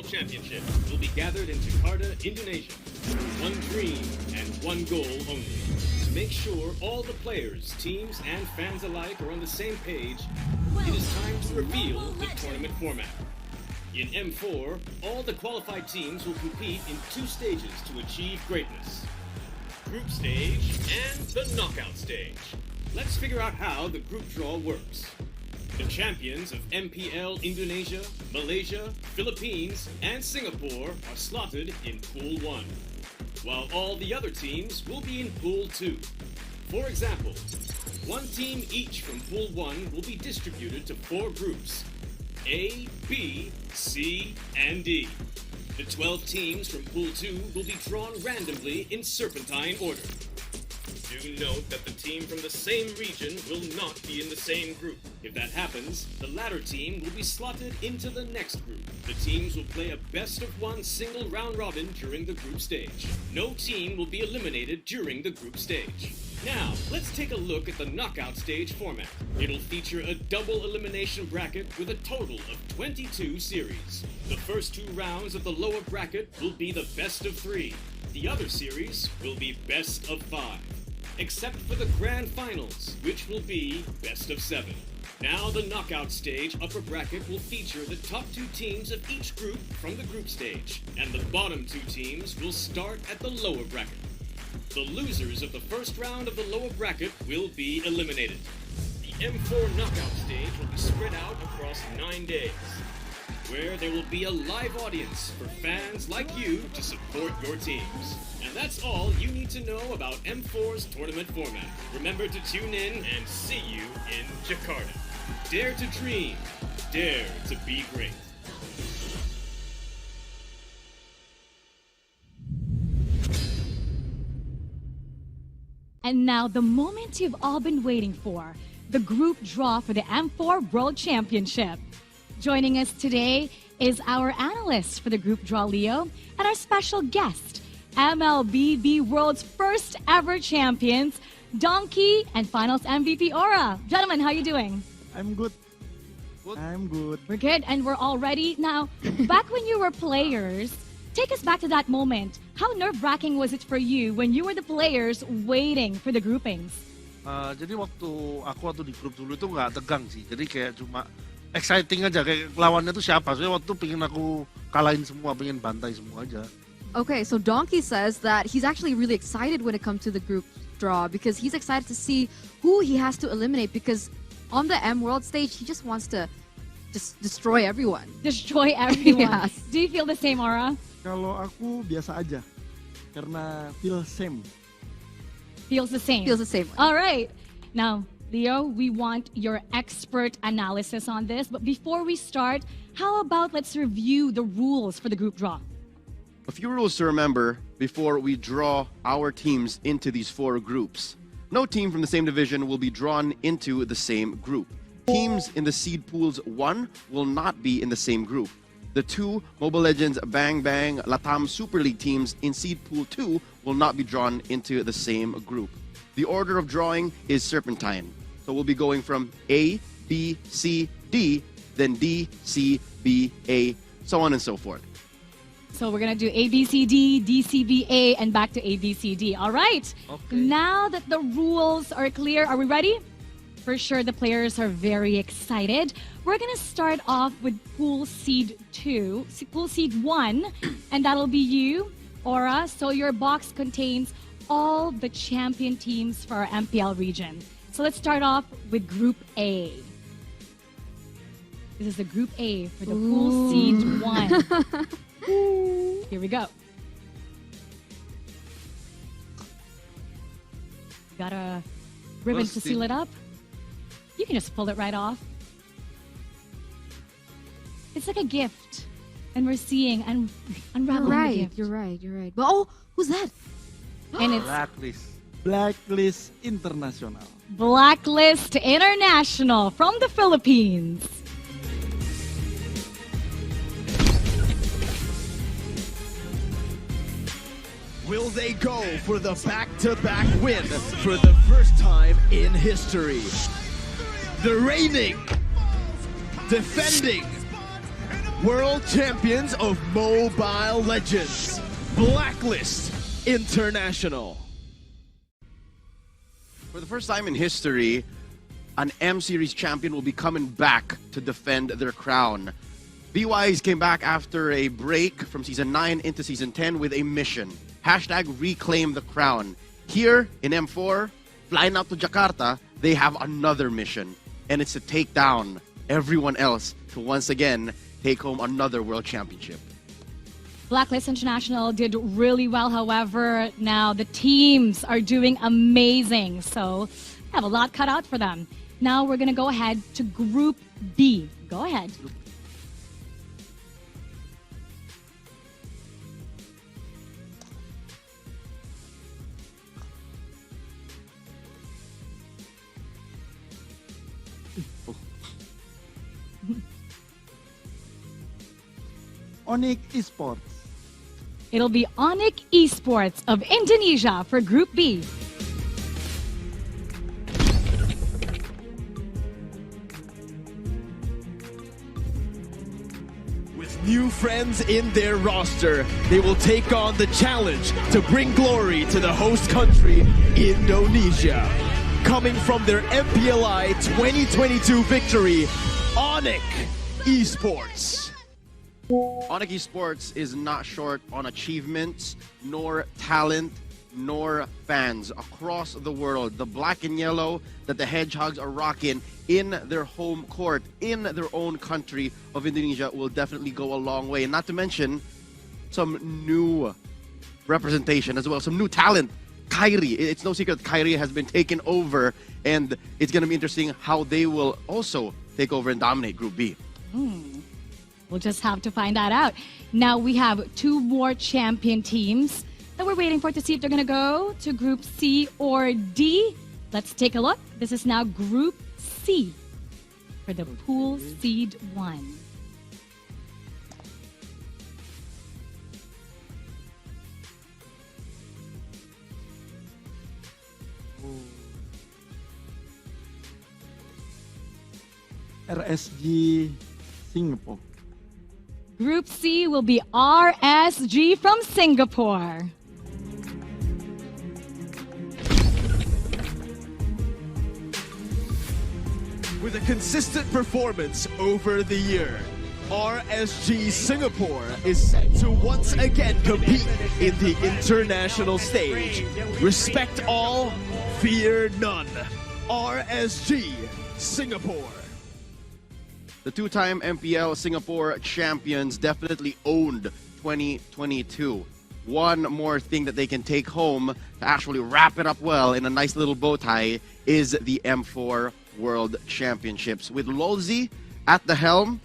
Championship will be gathered in Jakarta, Indonesia. One dream and one goal only. To make sure all the players, teams, and fans alike are on the same page, it is time to reveal the tournament format. In M4, all the qualified teams will compete in 2 stages to achieve greatness. Group stage and the knockout stage. Let's figure out how the group draw works. The champions of MPL Indonesia, Malaysia, Philippines, and Singapore are slotted in Pool 1, while all the other teams will be in Pool 2. For example, 1 team each from Pool 1 will be distributed to 4 groups: A, B, C, and D. The 12 teams from Pool 2 will be drawn randomly in serpentine order. Do note that the team from the same region will not be in the same group. If that happens, the latter team will be slotted into the next group. The teams will play a best-of-1 single round-robin during the group stage. No team will be eliminated during the group stage. Now, let's take a look at the knockout stage format. It'll feature a double elimination bracket with a total of 22 series. The first 2 rounds of the lower bracket will be the best of 3. The other series will be best of 5. Except for the grand finals, which will be best of 7. Now the knockout stage upper bracket will feature the top 2 teams of each group from the group stage, and the bottom 2 teams will start at the lower bracket. The losers of the first round of the lower bracket will be eliminated. The M4 knockout stage will be spread out across 9 days, where there will be a live audience for fans like you to support your teams. And that's all you need to know about M4's tournament format. Remember to tune in and see you in Jakarta. Dare to dream, dare to be great. And now the moment you've all been waiting for, the group draw for the M4 World Championship. Joining us today is our analyst for the group draw, Leo, and our special guest, MLBB World's first ever champions, Donkey, and Finals MVP Aura. Gentlemen, how are you doing? I'm good. I'm good. We're good, and we're all ready. Now, back when you were players, take us back to that moment. How nerve-wracking was it for you when you were the players waiting for the groupings? Jadi waktu di grup dulu itu nggak tegang sih. Jadi kayak cuma exciting aja, kayak lawannya tuh siapa. Soalnya waktu itu pengen aku kalahin semua, pengen bantai semua aja. Okay, so Donkey says that he's actually really excited when it comes to the group draw because he's excited to see who he has to eliminate because on the M World stage, he just wants to just destroy everyone. Destroy everyone. Yes. Do you feel the same, Aura? Kalau aku biasa aja, karena feel same. Feels the same. Feels the same. All right. Now, Leo, we want your expert analysis on this. But before we start, how about let's review the rules for the group draw? A few rules to remember before we draw our teams into these 4 groups. No team from the same division will be drawn into the same group. Teams in the seed pools 1 will not be in the same group. The 2 Mobile Legends Bang Bang Latam Super League teams in seed pool 2 will not be drawn into the same group. The order of drawing is serpentine. So we'll be going from A, B, C, D, then D, C, B, A, so on and so forth. So we're going to do A, B, C, D, D, C, B, A, and back to A, B, C, D. All right. Okay. Now that the rules are clear, are we ready? For sure, the players are very excited. We're going to start off with Pool Seed 2, Pool Seed 1, and that'll be you, Aura. So your box contains all the champion teams for our MPL region. So let's start off with Group A. This is the Group A for the Pool Seed 1. Here we go. Got a ribbon to seal it up. You can just pull it right off. It's like a gift. And we're seeing and unraveling the gift. You're right. But oh, who's that? And it's Blacklist. Blacklist International. Blacklist International from the Philippines. Will they go for the back-to-back win for the first time in history? The reigning, defending, World Champions of Mobile Legends, Blacklist International. For the first time in history, an M Series champion will be coming back to defend their crown. BYs came back after a break from Season 9 into Season 10 with a mission. Hashtag reclaim the crown. Here in M4, flying out to Jakarta, they have another mission. And it's to take down everyone else to once again take home another world championship. Blacklist International did really well. However, now the teams are doing amazing. So have a lot cut out for them. Now we're going to go ahead to Group B. Go ahead. Onyx Esports. It'll be Onyx Esports of Indonesia for Group B. With new friends in their roster, they will take on the challenge to bring glory to the host country, Indonesia. Coming from their MPLI 2022 victory, Onyx Esports. Onyx Esports is not short on achievements, nor talent, nor fans across the world. The black and yellow that the Hedgehogs are rocking in their home court, in their own country of Indonesia, will definitely go a long way. And not to mention some new representation as well, some new talent. Kyrie, it's no secret Kyrie has been taken over, and it's going to be interesting how they will also take over and dominate Group B. We'll just have to find that out. Now we have two more champion teams that we're waiting for to see if they're going to go to Group C or D. Let's take a look. This is now Group C for the Pool Seed 1. RSG Singapore. Group C will be RSG from Singapore. With a consistent performance over the year, RSG Singapore is set to once again compete in the international stage. Respect all, fear none. RSG Singapore. The two-time MPL Singapore champions definitely owned 2022. One more thing that they can take home to actually wrap it up well in a nice little bow tie is the M4 World Championships. With Lolzy at the helm,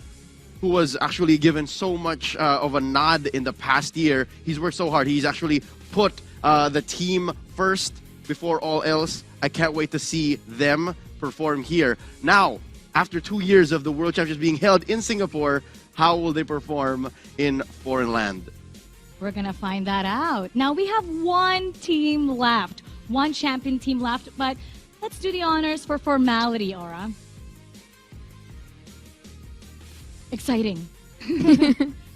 who was actually given so much of a nod in the past year. He's worked so hard. He's actually put the team first before all else. I can't wait to see them perform here. Now, after 2 years of the World Championships being held in Singapore, how will they perform in foreign land? We're going to find that out. Now, we have one team left, one champion team left, but let's do the honors for formality, Aura. Exciting.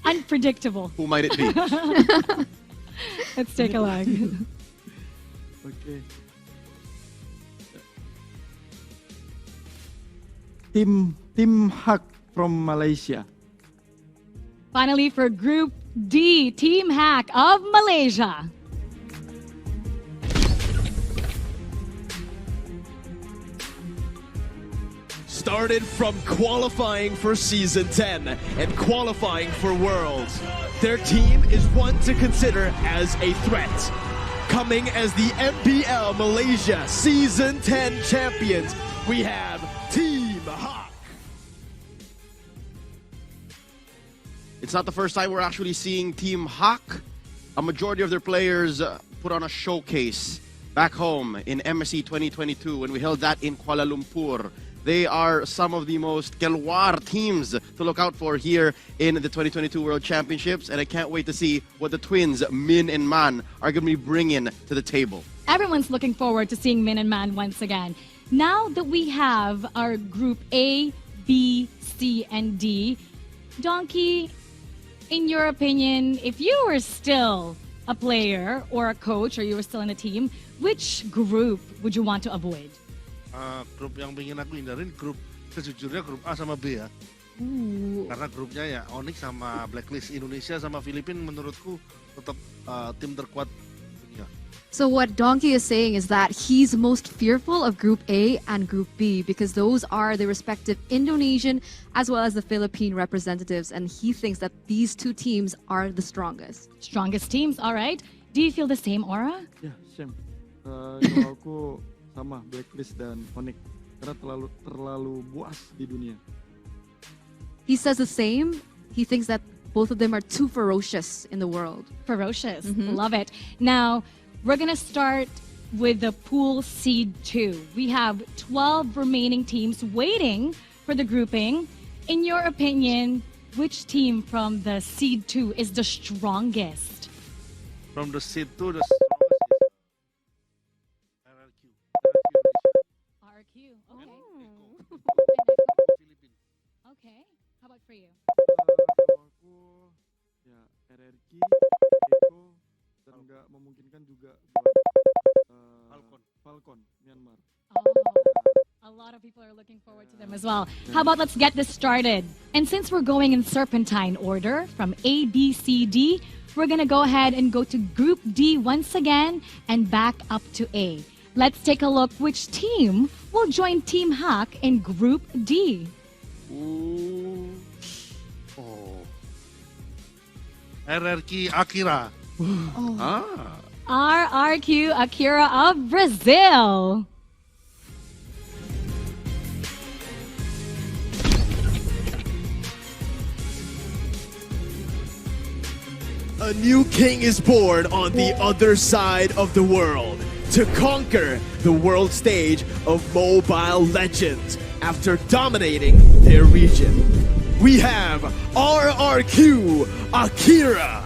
Unpredictable. Who might it be? Let's take a look. Okay. Team Hack from Malaysia. Finally, for Group D, Team Hack of Malaysia. Started from qualifying for Season 10 and qualifying for Worlds. Their team is one to consider as a threat. Coming as the MPL Malaysia Season 10 champions, we have Team Hawk. It's not the first time we're actually seeing Team Hawk. A majority of their players put on a showcase back home in MSC 2022 when we held that in Kuala Lumpur. They are some of the most Kelwar teams to look out for here in the 2022 World Championships, and I can't wait to see what the twins, Min and Man, are going to be bringing to the table. Everyone's looking forward to seeing Min and Man once again. Now that we have our Group A, B, C, and D, Donkey, in your opinion, if you were still a player or a coach or you were still in a team, which group would you want to avoid? Grup yang pengen aku hindarin grup sejujurnya grup A sama B ya. Karena grupnya ya Onyx sama Blacklist. Indonesia sama Filipina menurutku tetap tim terkuat dunia. So what Donkey is saying is that he's most fearful of Group A and Group B because those are the respective Indonesian as well as the Philippine representatives, and he thinks that these two teams are the strongest. Strongest teams, all right. Do you feel the same, Aura? Ya, same. Kalau aku sama Blacklist dan Onyx karena terlalu buas di dunia. He says the same. He thinks that both of them are too ferocious in the world. Ferocious. Love it. Now, we're going to start with the pool seed 2. We have 12 remaining teams waiting for the grouping. In your opinion, which team from the seed 2 is the strongest? From the seed 2, the strongest is RRQ. RQ. Okay. Philippines. Okay. How about for you? Kalau aku ya RRQ, Eko, dan nggak memungkinkan juga buat Falcon, Myanmar. A lot of people are looking forward to them as well. How about let's get this started? And since we're going in serpentine order from A, B, C, D, we're going to go ahead and go to Group D once again and back up to A. Let's take a look which team will join Team Hack in Group D. RRQ Akira. RRQ Akira of Brazil. A new king is born on the other side of the world to conquer the world stage of Mobile Legends after dominating their region. We have RRQ Akira.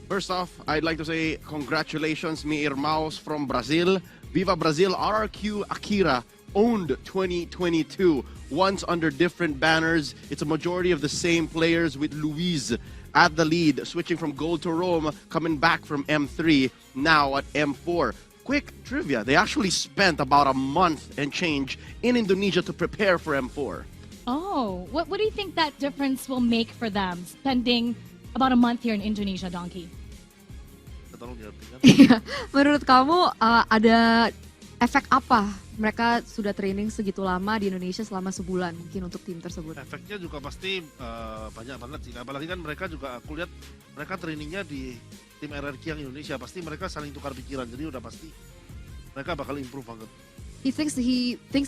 First off, I'd like to say congratulations, mi irmãos from Brazil. Viva Brazil, RRQ Akira owned 2022. Once under different banners, it's a majority of the same players with Luis at the lead, switching from gold to Rome, coming back from M3, now at M4. Quick trivia, they actually spent about a month and change in Indonesia to prepare for M4. Oh, what do you think that difference will make for them, spending about a month here in Indonesia, Donkey? Menurut kamu ada efek apa? Mereka sudah training segitu lama di Indonesia selama sebulan mungkin untuk tim tersebut. Efeknya juga pasti banyak banget sih. Apalagi kan mereka juga aku lihat mereka trainingnya di tim RRQ yang Indonesia. Pasti mereka saling tukar pikiran. Jadi udah pasti mereka bakal improve banget. He thinks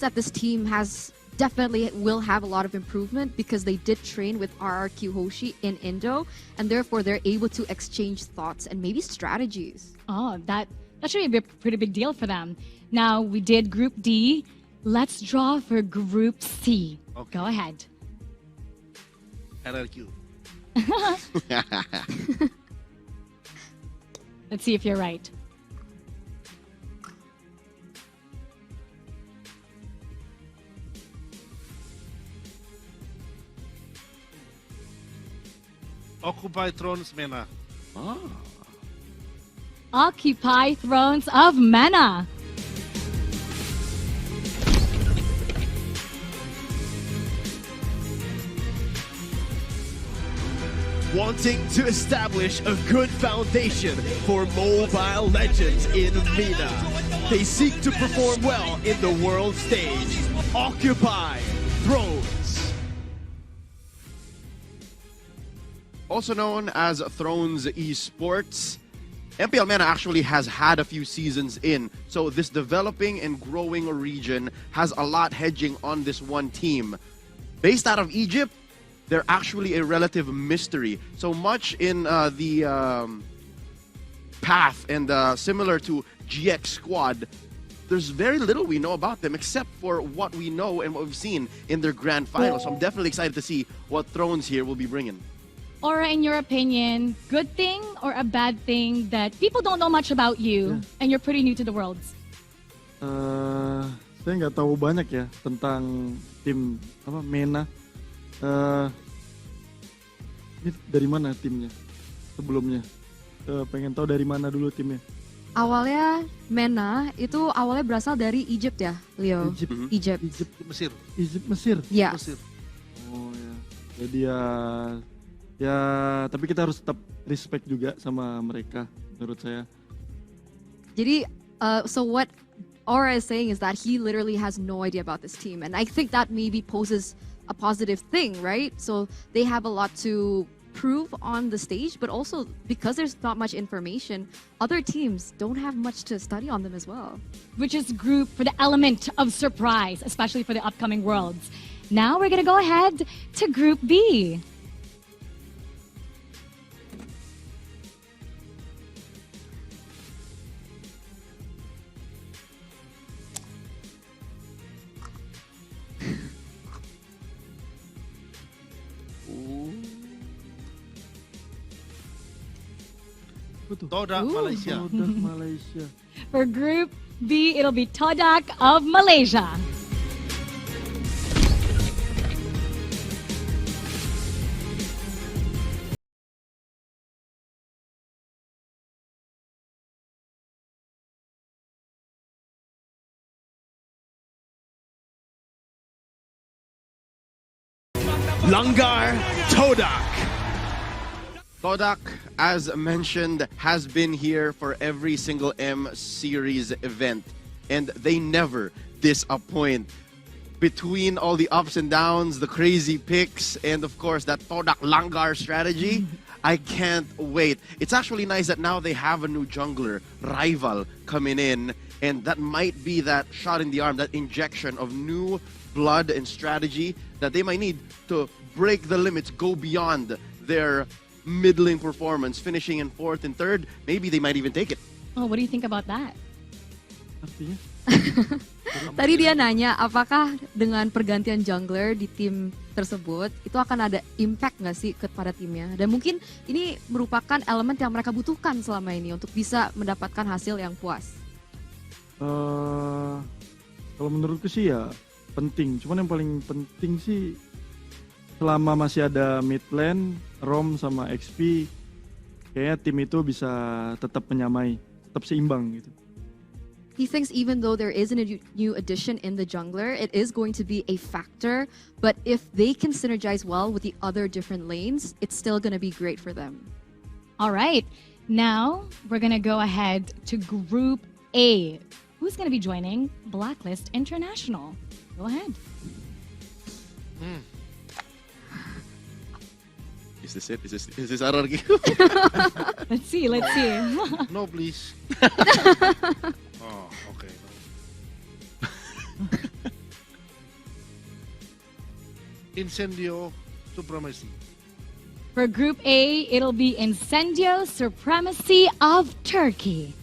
that this team has definitely will have a lot of improvement because they did train with RRQ Hoshi in Indo, and therefore they're able to exchange thoughts and maybe strategies. Oh, that should be a pretty big deal for them. Now, we did Group D. Let's draw for Group C. Okay. Go ahead. RRQ. Let's see if you're right. Occupy Thrones Mena. Occupy Thrones of Mena. Wanting to establish a good foundation for Mobile Legends in MENA, they seek to perform well in the world stage. Occupy Thrones. Also known as Thrones Esports, MPL MENA actually has had a few seasons in, so this developing and growing region has a lot hedging on this one team. Based out of Egypt, they're actually a relative mystery. So much in the path and similar to GX Squad, there's very little we know about them except for what we know and what we've seen in their grand final. So I'm definitely excited to see what Thrones here will be bringing. Or in your opinion, good thing or a bad thing that people don't know much about you and you're pretty new to the worlds? Saya nggak tahu banyak ya tentang tim MENA. Ini dari mana timnya sebelumnya? Pengen tahu dari mana dulu timnya? Awalnya MENA itu awalnya berasal dari Egypt ya, Leo? Egypt. Mesir. Mesir. Yes. Mesir. Oh ya. Jadi ya tapi kita harus tetap respect juga sama mereka menurut saya. Jadi, so what Aura is saying is that he literally has no idea about this team. And I think that maybe poses a positive thing, right? So they have a lot to prove on the stage, but also because there's not much information, other teams don't have much to study on them as well. Which is group for the element of surprise, especially for the upcoming Worlds. Now we're going to go ahead to Group B. Todak Malaysia. Todak Malaysia. For Group B, it'll be Todak of Malaysia. Langar Todak. Todak, as mentioned, has been here for every single M Series event, and they never disappoint. Between all the ups and downs, the crazy picks, and of course that Todak Langar strategy, I can't wait. It's actually nice that now they have a new jungler, rival, coming in, and that might be that shot in the arm, that injection of new blood and strategy that they might need to break the limits, go beyond their middling performance, finishing in 4th and 3rd. Maybe they might even take it. Oh, what do you think about that? Artinya? Tadi dia nanya apakah dengan pergantian jungler di tim tersebut itu akan ada impact nggak sih kepada timnya? Dan mungkin ini merupakan elemen yang mereka butuhkan selama ini untuk bisa mendapatkan hasil yang puas. Kalau menurutku sih ya penting. Cuman yang paling penting sih selama masih ada mid lane, Rom sama XP, kayaknya tim itu bisa tetap menyamai, tetap seimbang gitu. He thinks even though there is a new addition in the jungler, it is going to be a factor. But if they can synergize well with the other different lanes, it's still going to be great for them. All right. Now we're going to go ahead to Group A. Who's going to be joining Blacklist International? Go ahead. Is this it? Is this RRQ? Let's see. Let's see. No, please. Oh, okay. Incendio Supremacy. For Group A, it'll be Incendio Supremacy of Turkey.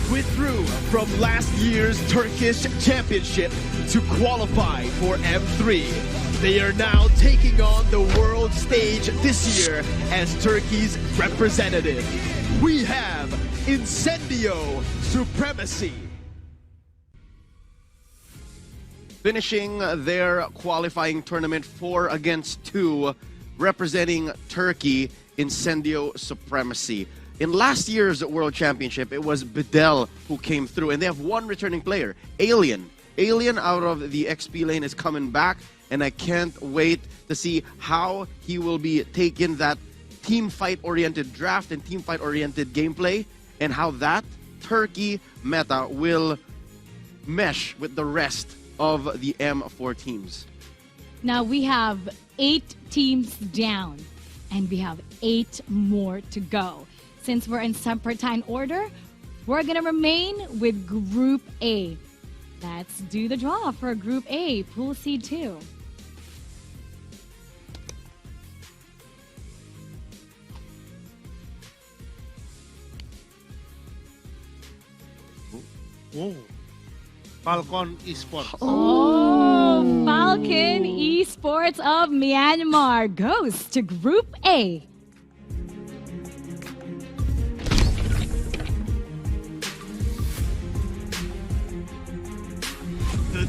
Withdrew from last year's Turkish Championship to qualify for M3. They are now taking on the world stage this year as Turkey's representative. We have Incendio Supremacy. Finishing their qualifying tournament 4 against 2, representing Turkey, Incendio Supremacy. In last year's World Championship, it was Bedell who came through, and they have one returning player, Alien. Alien out of the XP lane is coming back, and I can't wait to see how he will be taking that team fight-oriented draft and team fight-oriented gameplay, and how that Turkey meta will mesh with the rest of the M4 teams. Now we have 8 teams down, and we have 8 more to go. Since we're in serpentine order, we're going to remain with Group A. Let's do the draw for Group A, Pool Seed 2. Oh, Falcon Esports. Oh, Falcon Esports of Myanmar goes to Group A.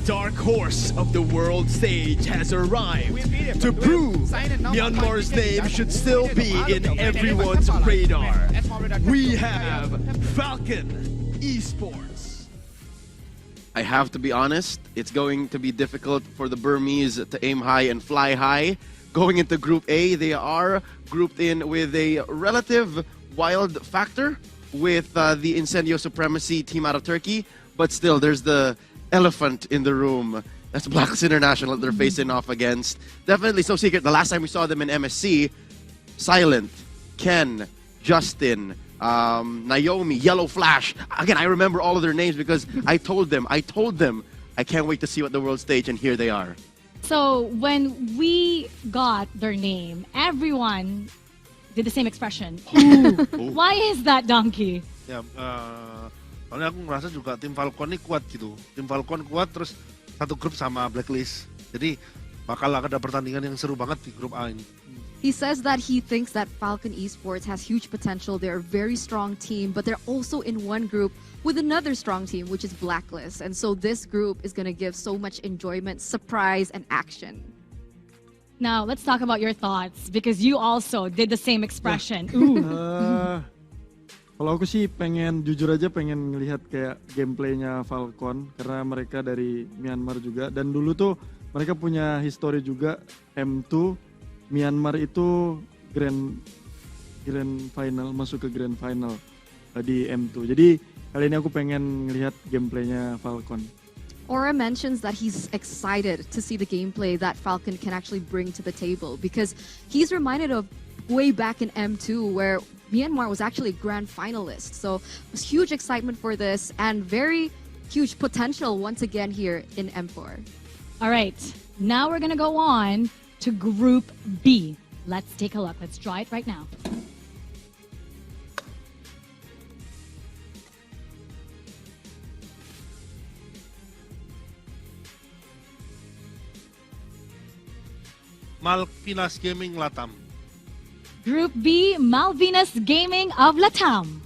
dark horse of the world stage has arrived to prove Myanmar's name should still be in everyone's radar. We have Falcon Esports. I have to be honest, it's going to be difficult for the Burmese to aim high and fly high. Going into Group A, they are grouped in with a relative wild factor with the Incendio Supremacy team out of Turkey. But still, there's the elephant in the room. That's Blacklist International that they're facing off against. Definitely so secret. The last time we saw them in MSC, Silent, Ken, Justin, Naomi, Yellow Flash. Again, I remember all of their names because I told them, I can't wait to see what the world stage, and here they are. So when we got their name, everyone did the same expression. Ooh. Why is that, Donkey? Ya, soalnya aku ngerasa juga tim Falcon ini kuat gitu. Tim Falcon kuat terus satu grup sama Blacklist. Jadi bakal ada pertandingan yang seru banget di grup A ini. He says that he thinks that Falcon Esports has huge potential. They're a very strong team, but they're also in one group with another strong team, which is Blacklist. And so this group is going to give so much enjoyment, surprise, and action. Now, let's talk about your thoughts because you also did the same expression. Kalau aku sih jujur aja pengen ngelihat kayak gameplaynya Falcon karena mereka dari Myanmar juga, dan dulu tuh mereka punya history juga M2 Myanmar itu grand final, masuk ke grand final di M2. Jadi kali ini aku pengen ngelihat gameplaynya Falcon. Aura mentions that he's excited to see the gameplay that Falcon can actually bring to the table because he's reminded of way back in M2 where Myanmar was actually a grand finalist. So there's huge excitement for this and very huge potential once again here in M4. All right, now we're going to go on to Group B. Let's take a look. Let's draw it right now. Malvinas Gaming Latam. Group B, Malvinas Gaming of Latam.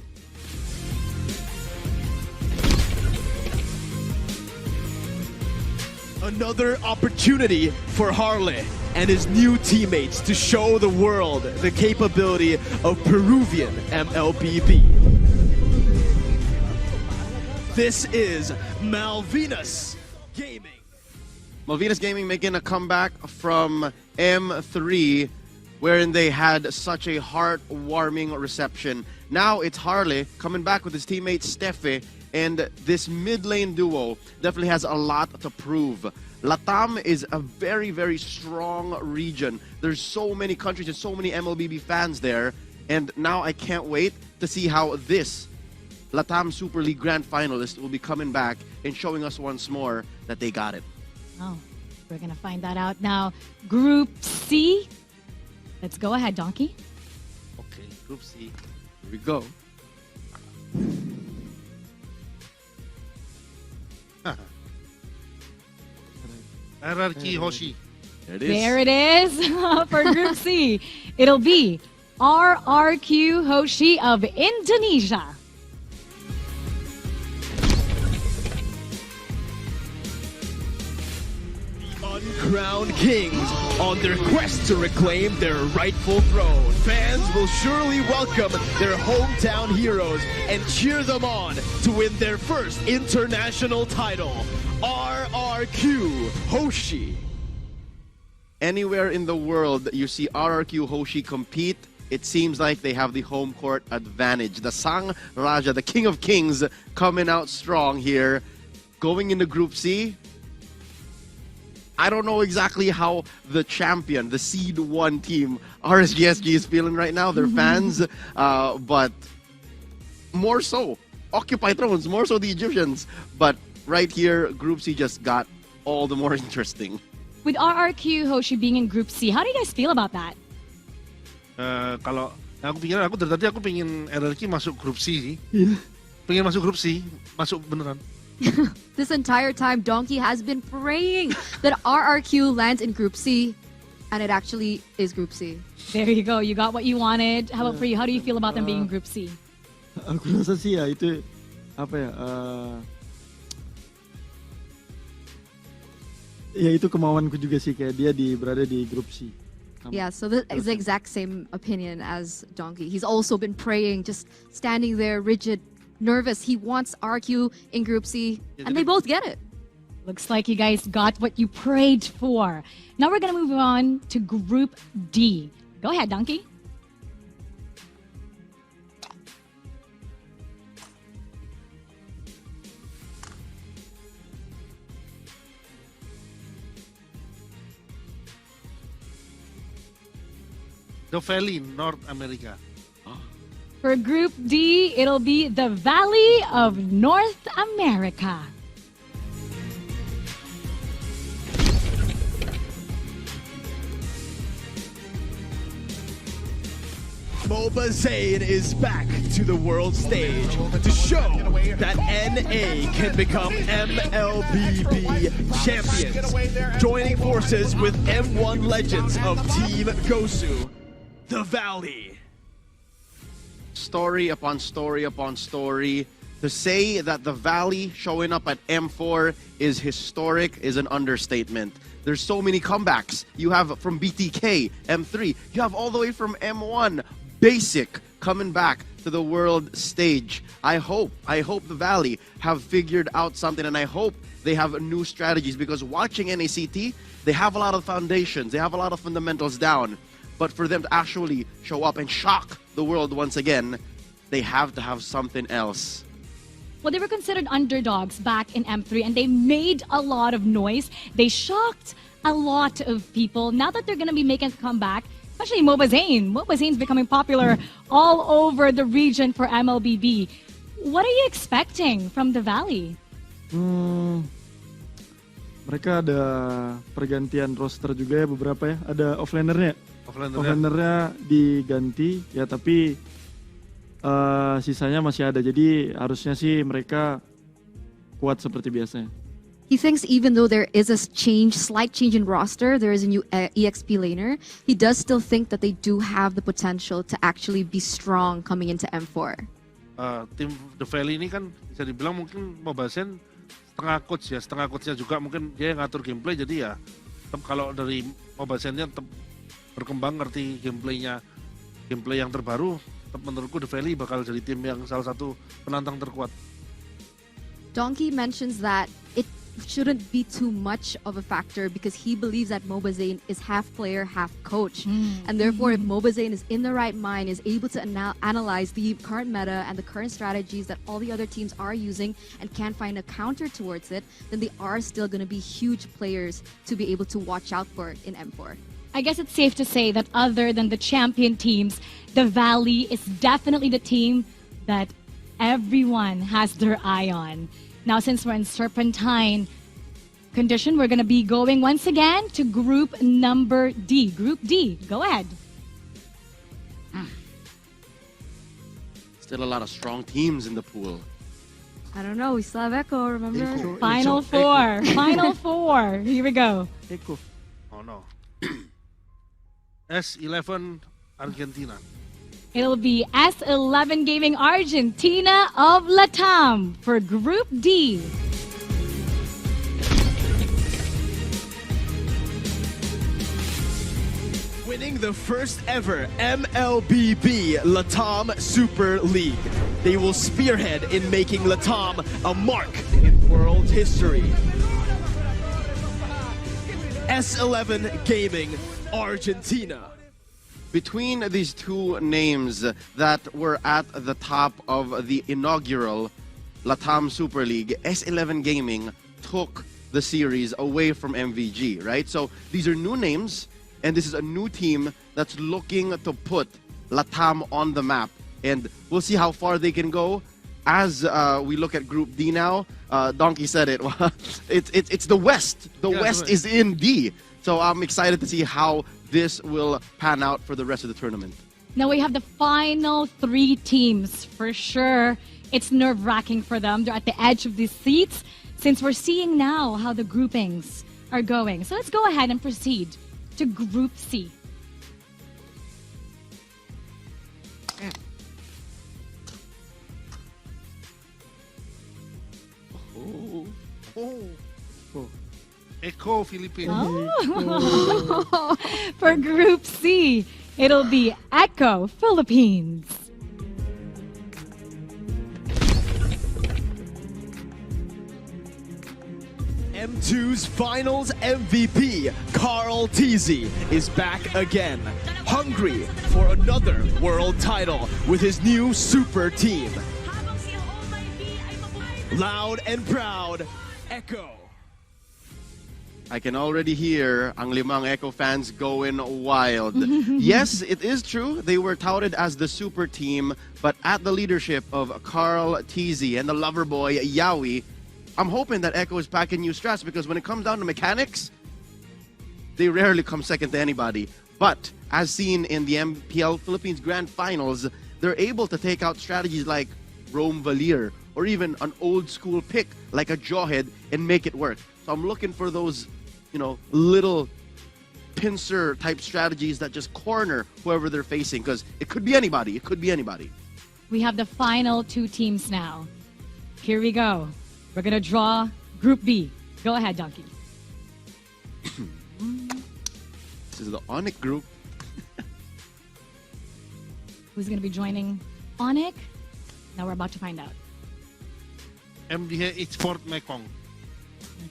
Another opportunity for Harley and his new teammates to show the world the capability of Peruvian MLBB. This is Malvinas Gaming. Malvinas Gaming making a comeback from M3, wherein they had such a heartwarming reception. Now it's Harley coming back with his teammate Steffe, and this mid lane duo definitely has a lot to prove. Latam is a very, very strong region. There's so many countries and so many MLBB fans there, and now I can't wait to see how this Latam Super League Grand Finalist will be coming back and showing us once more that they got it. Oh, we're going to find that out now. Group C. Let's go ahead, Donkey. Okay, Group C. Here we go. RRQ Hoshi. There it is. There it is for Group C. It'll be RRQ Hoshi of Indonesia. Uncrowned kings on their quest to reclaim their rightful throne. Fans will surely welcome their hometown heroes and cheer them on to win their first international title. RRQ Hoshi. Anywhere in the world that you see RRQ Hoshi compete, it seems like they have the home court advantage. The Sang Raja, the King of Kings, coming out strong here. Going into Group C, I don't know exactly how the champion, the Seed 1 team, RSGSG, is feeling right now. Their fans, but more so, Occupy Thrones, more so the Egyptians. But right here, Group C just got all the more interesting. With RRQ Hoshi being in Group C, how do you guys feel about that? Kalau aku dari tadi aku pengen RRQ masuk Group C sih. Pengen masuk Group C, masuk beneran. This entire time, Donkey has been praying that RRQ lands in Group C, and it actually is Group C. There you go. You got what you wanted. How about for you? How do you feel about them being in Group C? Aku rasa sih ya itu apa ya Ya itu kemauanku juga sih, kayak dia berada di grup C. Yeah, so this is the exact same opinion as Donkey. He's also been praying, just standing there, rigid, nervous. He wants RQ in Group C, and they both get it. Looks like you guys got what you prayed for. Now we're going to move on to Group D. Go ahead, Donkey. The Valley, North America. For Group D, it'll be the Valley of North America. MobaZane is back to the world stage to show that NA can become MLBB champions, joining forces with M1 legends of Team Gosu, the Valley. Story upon story upon story. To say that the Valley showing up at M4 is historic is an understatement. There's so many comebacks. You have from BTK, M3. You have all the way from M1, Basic, coming back to the world stage. I hope the Valley have figured out something, and I hope they have new strategies, because watching NACT, they have a lot of foundations, they have a lot of fundamentals down. But for them to actually show up and shock the world once again, they have to have something else. Well, they were considered underdogs back in M3, and they made a lot of noise. They shocked a lot of people. Now that they're going to be making a comeback, especially MobaZane. MobaZane's becoming popular all over the region for MLBB. What are you expecting from the Valley? Mereka ada pergantian roster juga ya, beberapa ya. Ada offlanernya. Offlanernya diganti ya, tapi sisanya masih ada. Jadi harusnya sih mereka kuat seperti biasanya. He thinks even though there is a slight change in roster, there is a new EXP laner, he does still think that they do have the potential to actually be strong coming into M4. Tim The Valley ini kan bisa dibilang mungkin MobaZane setengah coachnya juga mungkin dia yang ngatur gameplay, jadi ya tetap kalau dari MobaZane-nya tetap berkembang, ngerti gameplay yang terbaru, tetap menurutku The Valley bakal jadi tim yang salah satu penantang terkuat. Donkey mentions that it shouldn't be too much of a factor because he believes that MobaZane is half player, half coach. And therefore, if MobaZane is in the right mind, is able to analyze the current meta and the current strategies that all the other teams are using and can find a counter towards it, then they are still going to be huge players to be able to watch out for in M4. I guess it's safe to say that other than the champion teams, the Valley is definitely the team that everyone has their eye on. Now, since we're in Serpentine condition, we're going to be going once again to group number D. Group D, go ahead. Still a lot of strong teams in the pool. I don't know, we still have Echo, remember? Final four. Final four. Here we go. Eko. Oh no. S11 Argentina. It'll be S11 Gaming Argentina of Latam for Group D. Winning the first ever MLBB Latam Super League. They will spearhead in making Latam a mark in world history. S11 Gaming Argentina. Between these two names that were at the top of the inaugural Latam Super League, S11 Gaming took the series away from MVG, right? So these are new names, and this is a new team that's looking to put Latam on the map. And we'll see how far they can go as we look at Group D now. Donkey said it. It's the West. The West is in D. So I'm excited to see how this will pan out for the rest of the tournament. Now we have the final three teams. For sure, it's nerve-wracking for them. They're at the edge of these seats since we're seeing now how the groupings are going. So let's go ahead and proceed to Group C. Echo Philippines. Oh. For Group C, it'll be Echo Philippines. M2's finals MVP, Carl Teasy, is back again, hungry for another world title with his new super team. Loud and proud, Echo. I can already hear ang limang Echo fans going wild. Yes, it is true. They were touted as the super team, but at the leadership of Carl Teasy and the lover boy, Yawi, I'm hoping that Echo is packing new strats because when it comes down to mechanics, they rarely come second to anybody. But as seen in the MPL Philippines Grand Finals, they're able to take out strategies like Rome Valier or even an old school pick like a Jawhead and make it work. So I'm looking for those, little pincer type strategies that just corner whoever they're facing because it could be anybody. It could be anybody. We have the final two teams now. Here we go. We're going to draw Group B. Go ahead, Donkey. This is the Onic group. Who's going to be joining Onic? Now we're about to find out. MDH Esport Mekong.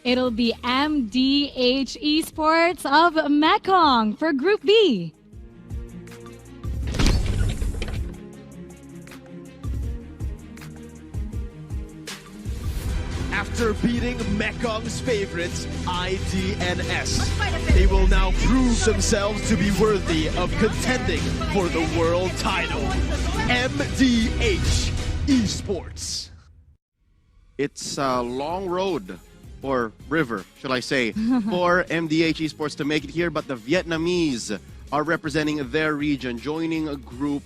It'll be MDH Esports of Mekong for Group B. After beating Mekong's favorites, IDNS, they will now prove themselves to be worthy of contending for the world title. MDH Esports. It's a long road, or river, should I say, for MDH Esports to make it here, but the Vietnamese are representing their region, joining Group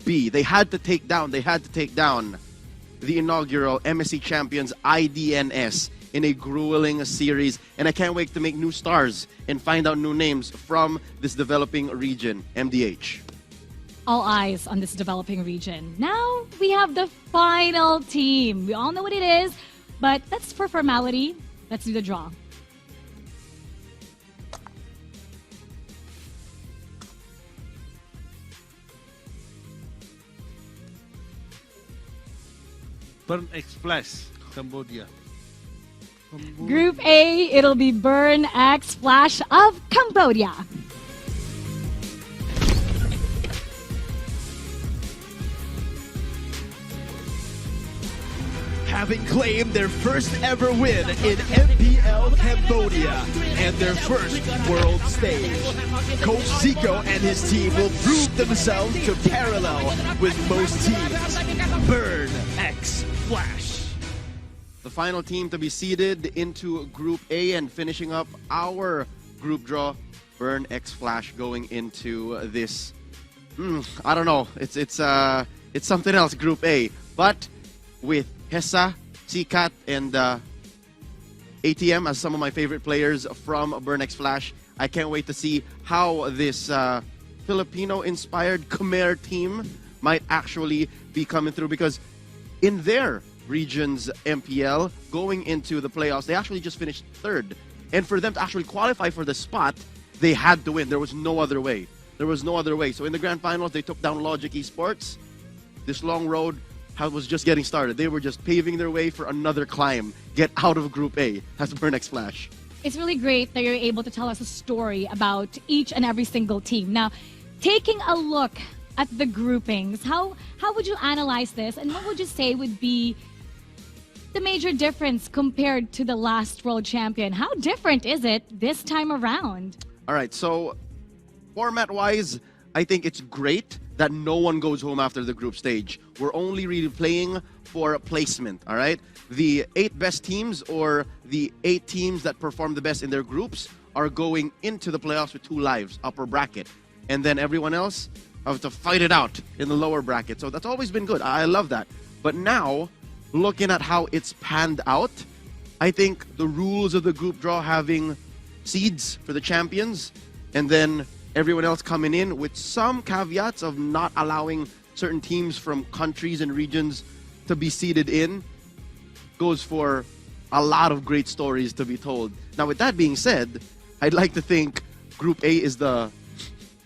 B. They had to take down the inaugural MSC champions IDNS in a grueling series, and I can't wait to make new stars and find out new names from this developing region, MDH. All eyes on this developing region. Now we have the final team. We all know what it is, but that's for formality. Let's do the draw. Burn X Flash, Cambodia. Group A, it'll be Burn X Flash of Cambodia. Having claimed their first ever win in MPL Cambodia and their first world stage, Coach Zico and his team will prove themselves to parallel with most teams. Burn X Flash. The final team to be seeded into Group A and finishing up our group draw, Burn X Flash going into this. I don't know. It's something else. Group A, but with Hessa, Sikat, and ATM as some of my favorite players from Burn X Flash. I can't wait to see how this Filipino-inspired Khmer team might actually be coming through because in their region's MPL, going into the playoffs, they actually just finished third. And for them to actually qualify for the spot, they had to win. There was no other way. There was no other way. So in the grand finals, they took down Logic Esports. This long road was just getting started. They were just paving their way for another climb. Get out of Group A. That's Burn X Flash. It's really great that you're able to tell us a story about each and every single team. Now, taking a look at the groupings, how would you analyze this, and what would you say would be the major difference compared to the last world champion? How different is it this time around? All right, so format-wise, I think it's great that no one goes home after the group stage. We're only really playing for placement, all right? The 8 best teams or the 8 teams that perform the best in their groups are going into the playoffs with 2 lives, upper bracket. And then everyone else have to fight it out in the lower bracket. So that's always been good. I love that. But now, looking at how it's panned out, I think the rules of the group draw having seeds for the champions and then everyone else coming in with some caveats of not allowing certain teams from countries and regions to be seeded in goes for a lot of great stories to be told. Now, with that being said, I'd like to think Group A is the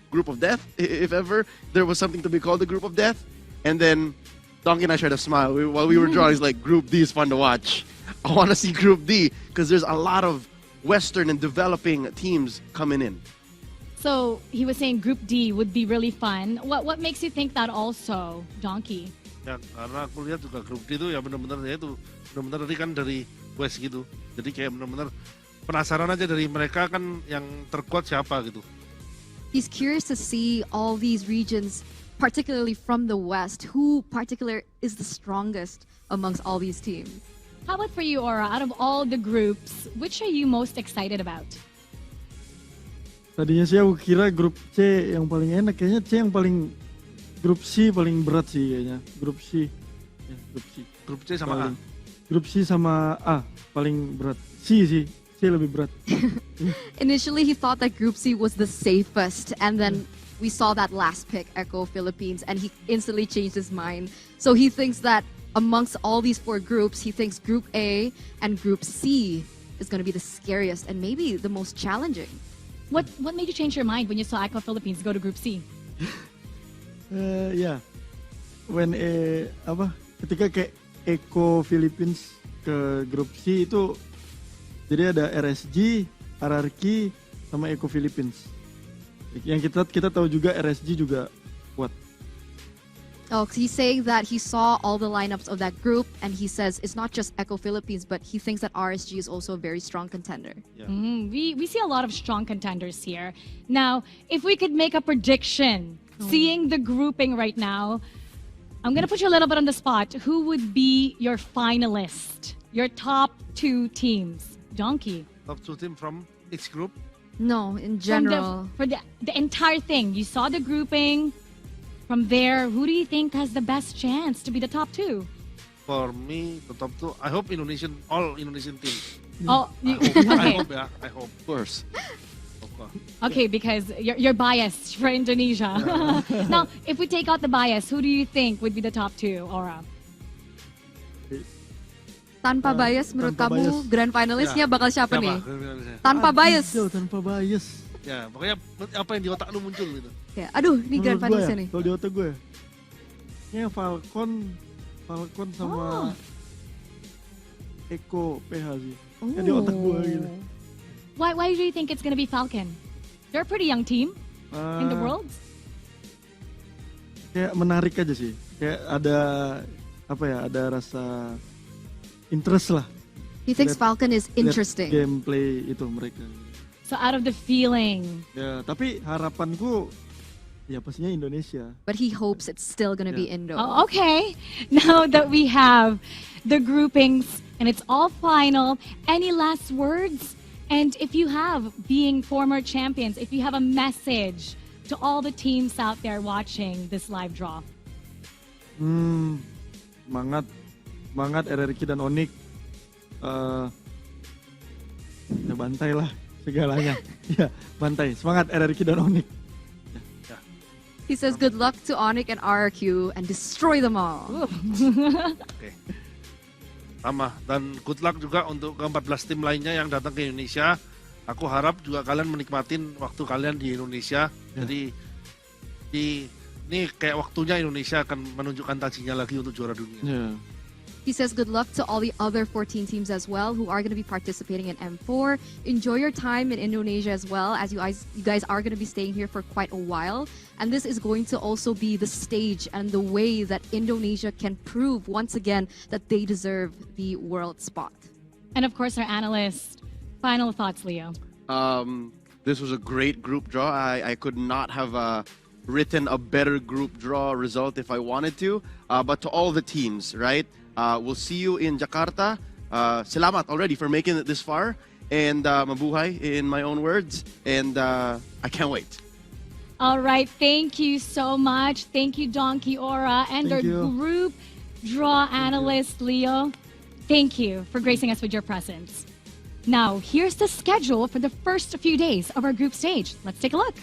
group of death, if ever there was something to be called the group of death. And then Donkey and I tried to smile while we were drawing. It's like, Group D is fun to watch. I want to see Group D because there's a lot of Western and developing teams coming in. So he was saying Group D would be really fun. What makes you think that also, Donkey? Ya, karena aku lihat juga grup D itu ya benar-benar ya itu benar-benar tadi kan dari West gitu. Jadi kayak benar-benar penasaran aja dari mereka kan yang terkuat siapa gitu. He's curious to see all these regions, particularly from the West, who particular is the strongest amongst all these teams. How about for you, Aura? Out of all the groups, which are you most excited about? Tadinya sih aku kira grup C yang paling enak, kayaknya C yang paling, grup C paling berat sih kayaknya. Grup C. Ya, grup C. Grup C sama A. Grup C sama A paling berat. C sih, C lebih berat. Initially, he thought that Group C was the safest, and then we saw that last pick, Echo Philippines, and he instantly changed his mind. So he thinks that amongst all these 4 groups, he thinks Group A and Group C is going to be the scariest and maybe the most challenging. What made you change your mind when you saw Echo Philippines go to Group C? Ya, when ketika kayak Echo Philippines ke grup C itu, jadi ada RSG, RRQ, sama Echo Philippines. Yang kita tahu juga RSG juga kuat. Oh, he's saying that he saw all the lineups of that group, and he says it's not just Echo Philippines, but he thinks that RSG is also a very strong contender. Ya. We see a lot of strong contenders here. Now, if we could make a prediction, seeing the grouping right now, I'm going to put you a little bit on the spot. Who would be your finalist? Your top 2 teams? Donkey. Top 2 team from each group. No, in general. For the entire thing, you saw the grouping. From there, who do you think has the best chance to be the top 2? For me, the top 2, I hope all Indonesian teams. Oh, I okay. hope. Of course. Okay, because you're biased for Indonesia. Now, if we take out the bias, who do you think would be the top 2, Aura? Tanpa bias, menurut tanpa kamu bias. grand finalistnya bakal siapa nih? Siapa? Tanpa bias. Tanpa bias. Ya, pokoknya apa yang di otak lu muncul gitu. Ya, aduh, ini grand Menurut gue finalistnya ya, nih. kalau di otak gue, kayaknya Falcon sama Eko PH sih. Kayak di otak gue gitu. Why do you think it's gonna be Falcon? They're a pretty young team in the world. Kayak menarik aja sih. Kayak ada rasa interest lah. He thinks Lihat- Falcon is lihat interesting. Gameplay itu mereka. So out of the feeling. Ya, tapi harapanku ya pastinya Indonesia. But he hopes it's still gonna be Yeah. Indo. Oh, okay. Now that we have the groupings and it's all final, any last words? And if you have, being former champions, if you have a message to all the teams out there watching this live draw. Semangat RRQ dan Onyx. Ya bantai lah segalanya. Ya, bantai. Semangat RRQ dan Onyx. He says good luck to Onyx and RRQ and destroy them all. Oke. Sama, dan good luck juga untuk ke-14 tim lainnya yang datang ke Indonesia. Aku harap juga kalian menikmatin waktu kalian di Indonesia. Ya. Jadi ini kayak waktunya Indonesia akan menunjukkan tajinya lagi untuk juara dunia. Ya. He says good luck to all the other 14 teams as well who are going to be participating in M4. Enjoy your time in Indonesia as well, as you guys are going to be staying here for quite a while. And this is going to also be the stage and the way that Indonesia can prove once again that they deserve the world spot. And of course, our analyst. Final thoughts, Leo. This was a great group draw. I could not have written a better group draw result if I wanted to. But to all the teams, right? We'll see you in Jakarta. Selamat already for making it this far. And mabuhay in my own words. And I can't wait. All right, thank you so much. Thank you, Donkey Aura, and our Thank you. group draw analyst, Leo. Thank you for gracing us with your presence. Now, here's the schedule for the first few days of our group stage. Let's take a look.